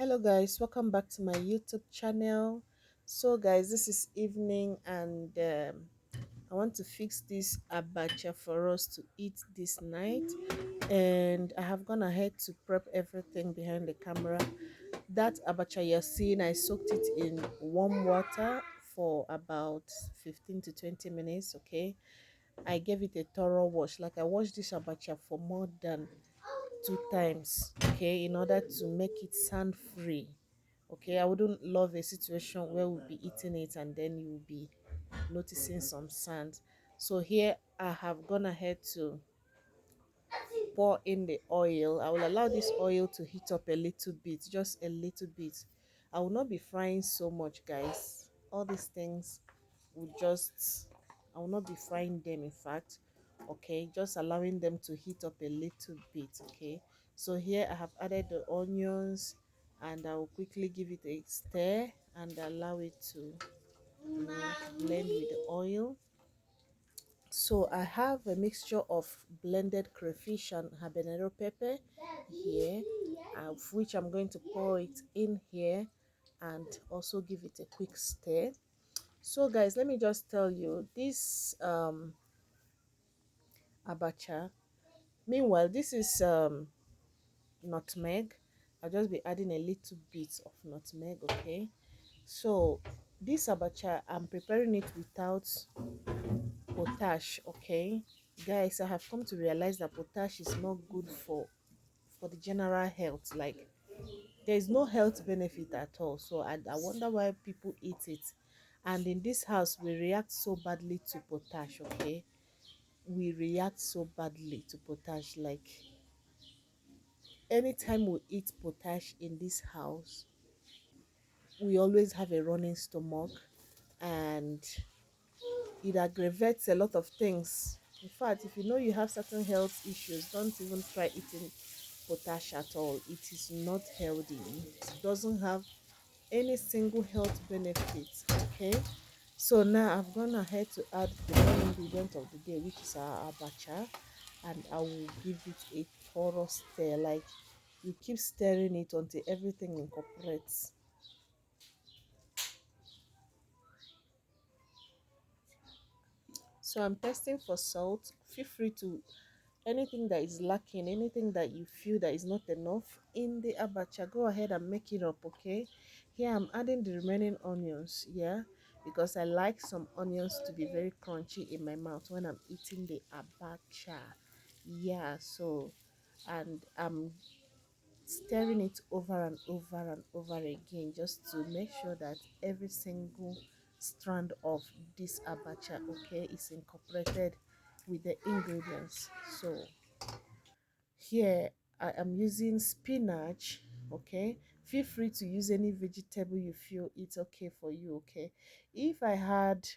Hello guys, welcome back to my YouTube channel. So guys, this is evening and I want to fix this abacha for us to eat this night, and I have gone ahead to prep everything behind the camera. That abacha you're seeing, I soaked it in warm water for about 15 to 20 minutes. Okay, I gave it a thorough wash. Like, I washed this abacha for more than 2 times, okay, in order to make it sand free. Okay, I wouldn't love a situation where we'll be eating it and then you'll be noticing some sand. So here I have gone ahead to pour in the oil. I will allow this oil to heat up a little bit, just a little bit. I will not be frying so much, guys. All these things will just, I will not be frying them, in fact. Okay, just allowing them to heat up a little bit. Okay, so here I have added the onions, and I will quickly give it a stir and allow it to blend with the oil. So I have a mixture of blended crayfish and habanero pepper here, of which I'm going to pour it in here and also give it a quick stir. So guys, let me just tell you this abacha. Meanwhile, this is nutmeg. I'll just be adding a little bit of nutmeg. Okay, so this abacha, I'm preparing it without potash. Okay, guys, I have come to realize that potash is not good for the general health. Like, there is no health benefit at all. So I wonder why people eat it. And in this house we react so badly to potash. Okay, we react so badly to potash. Like, anytime we eat potash in this house, we always have a running stomach, and it aggravates a lot of things. In fact, if you know you have certain health issues, don't even try eating potash at all. It is not healthy. It doesn't have any single health benefits. Okay, so now I've gone ahead to add the main ingredient of the day, which is our abacha, and I will give it a thorough stir. Like, you keep stirring it until everything incorporates. So I'm testing for salt. Feel free to, anything that is lacking, anything that you feel that is not enough in the abacha, go ahead and make it up. Okay, here I'm adding the remaining onions, yeah, because I like some onions to be very crunchy in my mouth when I'm eating the abacha. Yeah, so, and I'm stirring it over and over and over again, just to make sure that every single strand of this abacha, okay, is incorporated with the ingredients. So here I am using spinach. Okay, feel free to use any vegetable you feel it's okay for you. Okay, if I had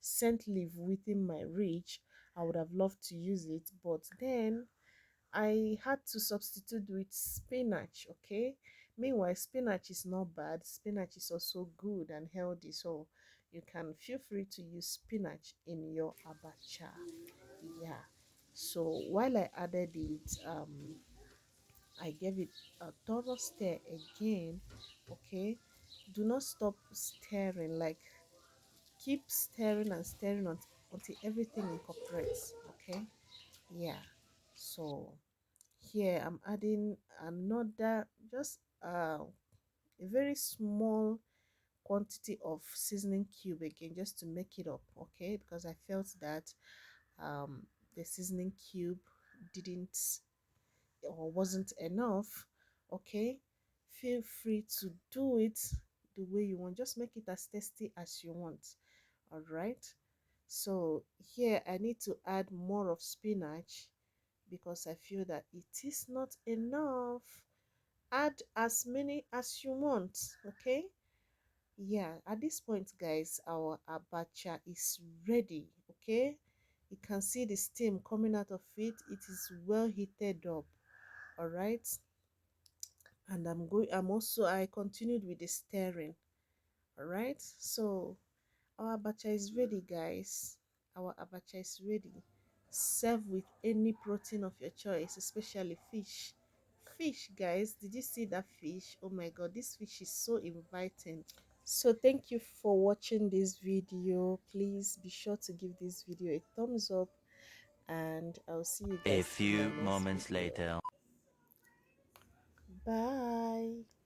scent leaf within my reach, I would have loved to use it, but then I had to substitute with spinach. Okay, meanwhile, spinach is not bad. Spinach is also good and healthy, so you can feel free to use spinach in your abacha. Yeah, so while I added it, I gave it a thorough stir again. Okay, do not stop stirring. Like, keep stirring and stirring until everything incorporates. Okay, yeah, so here I'm adding another, just a very small quantity of seasoning cube again, just to make it up. Okay, because I felt that the seasoning cube didn't or wasn't enough. Okay, feel free to do it the way you want, just make it as tasty as you want. All right, so here I need to add more of spinach because I feel that it is not enough. Add as many as you want. Okay, yeah, at this point, guys, our abacha is ready. Okay, you can see the steam coming out of it. It is well heated up. All right, and I continued with the stirring. All right, so our abacha is ready, guys. Our abacha is ready. Serve with any protein of your choice, especially fish. fish, guys. Did you see that fish? Oh my god, this fish is so inviting. So thank you for watching this video. Please be sure to give this video a thumbs up, and I'll see you A guys in my few next moments video. later. Bye.